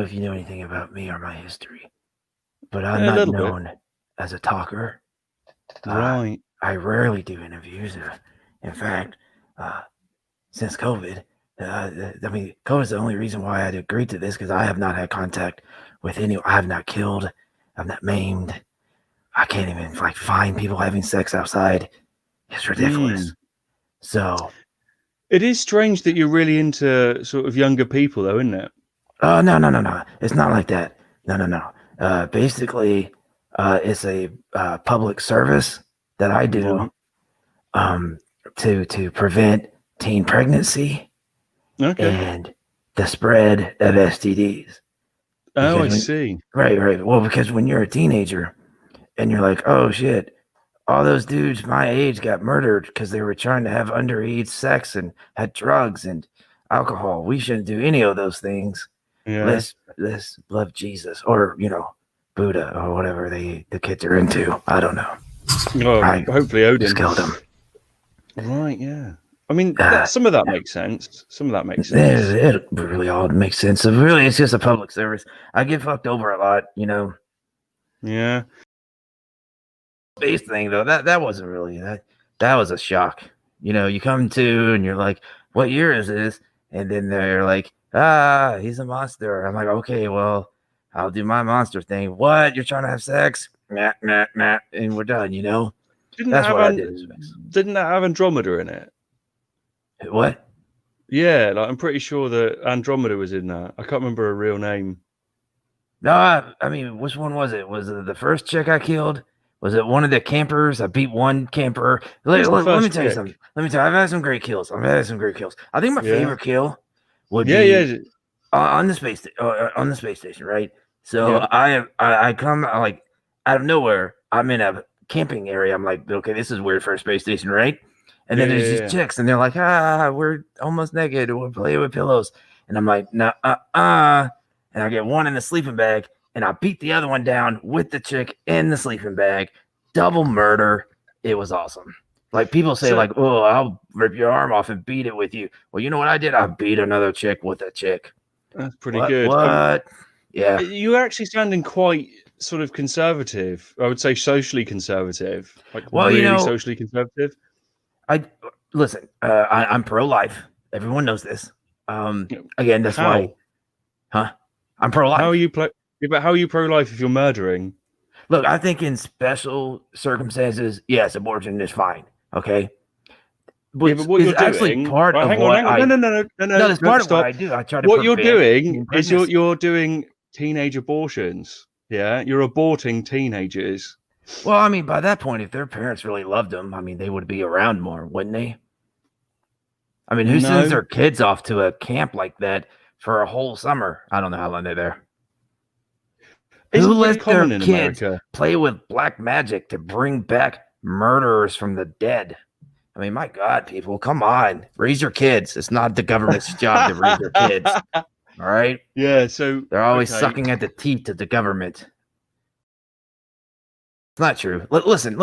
know if you know anything about me or my history, but I'm A not little bit. known as a talker. Right. I rarely do interviews. In fact, since COVID, I mean, COVID is the only reason why I'd agreed to this because I have not had contact with anyone. I have not killed. I've not maimed. I can't even like find people having sex outside. It's ridiculous. So, It is strange that you're really into sort of younger people, though, isn't it? no. It's not like that. No. Basically, it's a public service that I do Right. um, to prevent teen pregnancy Okay. and the spread of STDs. Oh, Because I see. right. Well, because when you're a teenager and you're like, oh shit, all those dudes my age got murdered because they were trying to have underage sex and had drugs and alcohol. We shouldn't do any of those things. Yeah. Let's love Jesus or Buddha or whatever the kids are into. I don't know. Oh, I hopefully Odin. just killed them. Right. Yeah. I mean, some of that makes sense. Some of that makes sense. It really all makes sense. So really, it's just a public service. I get fucked over a lot, Yeah. Space thing though, that wasn't really that was a shock. You come to and you're like, what year is this? And then they're like, he's a monster. I'm like, okay, well, I'll do my monster thing. What? You're trying to have sex? Nah, and we're done, That's what I did in space. Didn't that have Andromeda in it? What? Yeah, like I'm pretty sure that Andromeda was in that. I can't remember her real name. No, I mean, which one was it? Was it the first chick I killed? Was it one of the campers? I beat one camper. Let me tell you something. I've had some great kills. I think my favorite kill would be on the space station, right? So I come like out of nowhere. I'm in a camping area. I'm like, okay, this is weird for a space station, right? And then there's these chicks, and they're like, we're almost naked. We're playing with pillows, and I'm like, nah, and I get one in the sleeping bag, and I beat the other one down with the chick in the sleeping bag. Double murder. It was awesome. Like people say, like, oh, I'll rip your arm off and beat it with you. Well, you know what I did? I beat another chick with a chick. That's pretty good. What? Yeah. You're actually sounding quite sort of conservative. I would say socially conservative. Like really socially conservative. Listen. I'm pro-life. Everyone knows this. Again, that's why. Huh? I'm pro-life. How are you how are you pro-life if you're murdering? Look, I think in special circumstances, yes, abortion is fine. Okay. But what you're doing, part of what I no. That's part of what I do. I try to. What you're doing is you're doing teenage abortions. Yeah, you're aborting teenagers. Well, I mean, by that point, if their parents really loved them, I mean, they would be around more, wouldn't they? I mean, who sends their kids off to a camp like that for a whole summer? I don't know how long they're there. Who let their kids play with black magic to bring back murderers from the dead? I mean, my God, people, come on. Raise your kids. It's not the government's job to raise their kids. All right? Yeah, so... They're always sucking at the teeth of the government. It's not true. Listen.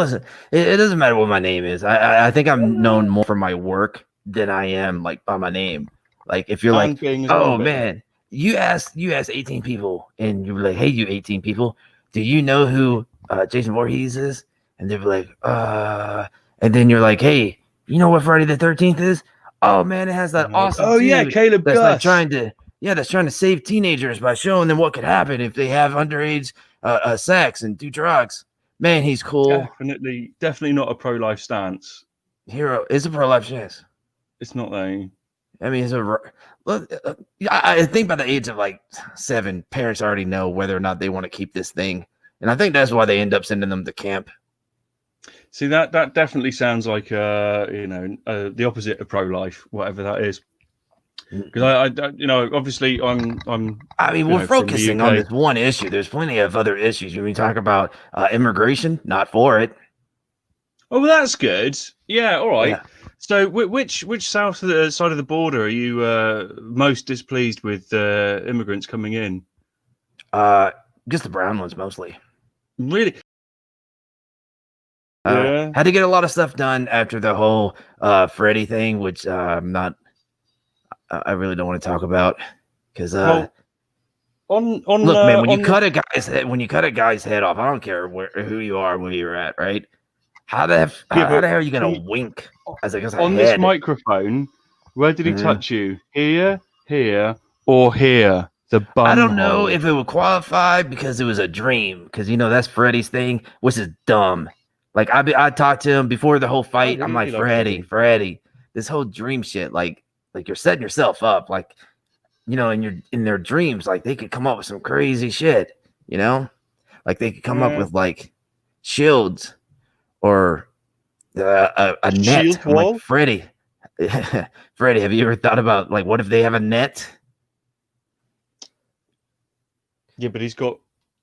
It doesn't matter what my name is. I think I'm known more for my work than I am, like, by my name. Like, if you're like, oh, man, you ask 18 people, and you're like, hey, you 18 people, do you know who Jason Voorhees is? And they'll be like, and then you're like, hey, you know what Friday the 13th is? Oh, man, it has that awesome dude Caleb that's Gus. like trying to save teenagers by showing them what could happen if they have underage sex and do drugs. Man, he's cool. Definitely not a pro-life stance. Hero is a pro-life stance. It's not though. I mean, I think by the age of like 7, parents already know whether or not they want to keep this thing, and I think that's why they end up sending them to camp. See, that definitely sounds like the opposite of pro-life, whatever that is. Because I obviously I'm. I mean, we're focusing on this one issue. There's plenty of other issues. When we talk about immigration, not for it. Oh, well, that's good. Yeah, all right. Yeah. So, which south side of the border are you most displeased with immigrants coming in? Just the brown ones mostly. Really? Yeah. Had to get a lot of stuff done after the whole Freddie thing, which I really don't want to talk about because On look, man, when you cut a guy's head off, I don't care who you are, where you're at, right? How the hell are you gonna wink as a head? This microphone? Where did he touch you? Here, or here? The bum. I don't know if it would qualify because it was a dream. Because that's Freddy's thing, which is dumb. Like I talked to him before the whole fight. I'm like, Freddy, this whole dream shit, like you're setting yourself up, like in their dreams, like they could come up with some crazy shit, like they could come up with like shields or a net. I'm like, Freddy, have you ever thought about like what if they have a net? Yeah, but he's got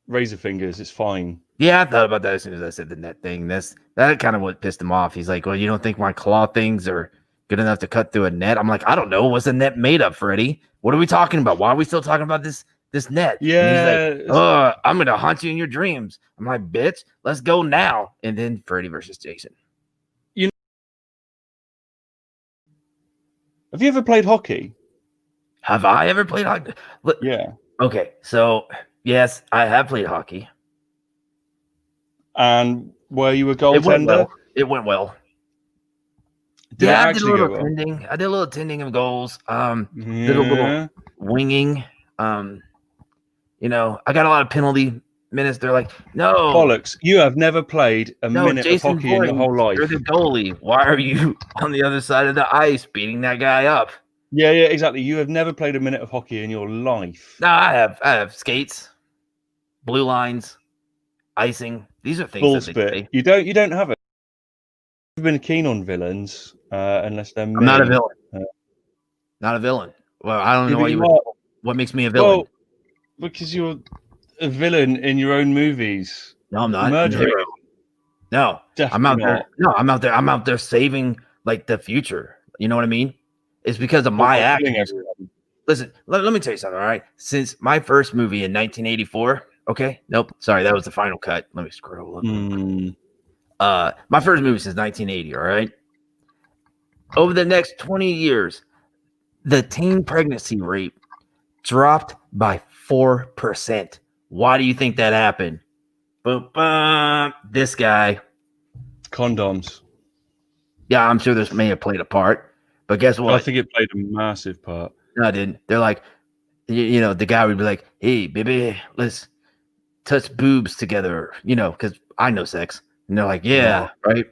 razor fingers. It's fine. Yeah, I thought about that as soon as I said the net thing. That kind of what pissed him off. He's like, well, you don't think my claw things are good enough to cut through a net? I'm like, I don't know. What's the net made of, Freddy? What are we talking about? Why are we still talking about this net? Yeah. And he's like, I'm going to haunt you in your dreams. I'm like, bitch, let's go now. And then Freddy versus Jason. Have you ever played hockey? Have I ever played hockey? Yeah. Okay, so yes, I have played hockey. And were you a goaltender? It went well. I did a little tending. I did a little tending of goals. Did a little winging. I got a lot of penalty minutes. They're like, no, bollocks. You have never played a minute Jason of hockey Voorhees, in your whole life. You're the goalie. Why are you on the other side of the ice beating that guy up? Yeah, exactly. You have never played a minute of hockey in your life. No, I have skates, blue lines, icing. These are things Bullspit. You don't have it. You've been keen on villains, unless they're. I'm not a villain. Not a villain. Well, I don't know what makes me a villain. Well, because you're a villain in your own movies. No, I'm not. No, definitely I'm out there. I'm out there saving like the future. You know what I mean? It's because of my actions. Listen, let me tell you something, all right? Since my first movie in 1984, okay? Nope, sorry, that was the final cut. Let me scroll up. My first movie since 1980, all right? Over the next 20 years, the teen pregnancy rate dropped by 4%. Why do you think that happened? Boom, boom. This guy. Condoms. Yeah, I'm sure this may have played a part. But guess what? I think it played a massive part. No, it didn't. They're like, the guy would be like, hey, baby, let's touch boobs together, because I know sex. And they're like, yeah, right?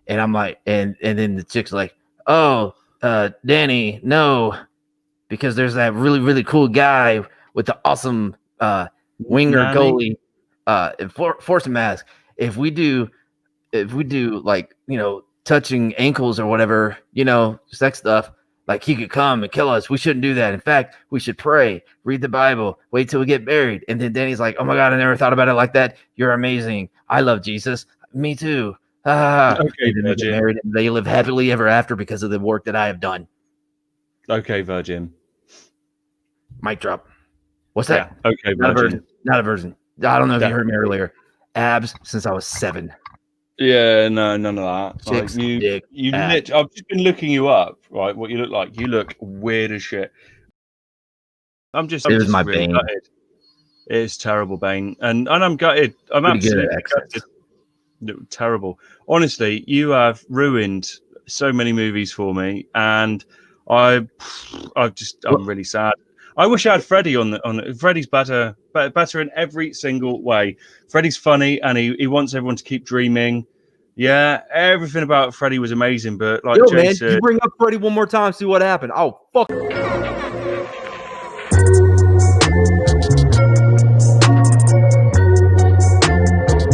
And I'm like, and then the chick's like, oh, Danny, no, because there's that really, really cool guy with the awesome winger goalie force mask. If we do like, touching ankles or whatever, sex stuff, like he could come and kill us. We shouldn't do that. In fact, we should pray, read the Bible, wait till we get married. And then Danny's like, oh my God, I never thought about it like that. You're amazing. I love Jesus. Me too. Okay, they get married and they live happily ever after because of the work that I have done. Okay, Virgin. Mic drop. What's that? Yeah, okay, Virgin. Not a virgin. I don't know if you heard me earlier. Abs since I was 7. Yeah, no, none of that. Chicks, I've just been looking you up, right? What you look like. You look weird as shit. I'm just my really bane. Gutted. It's terrible, Bane. And I'm gutted. I'm absolutely gutted. Terrible. Honestly, you have ruined so many movies for me, and I'm really sad. I wish I had Freddy on the. Freddy's better in every single way. Freddy's funny, and he wants everyone to keep dreaming. Yeah, everything about Freddy was amazing, but like, Jason, man, you bring up Freddy one more time, see what happened. Oh, fuck.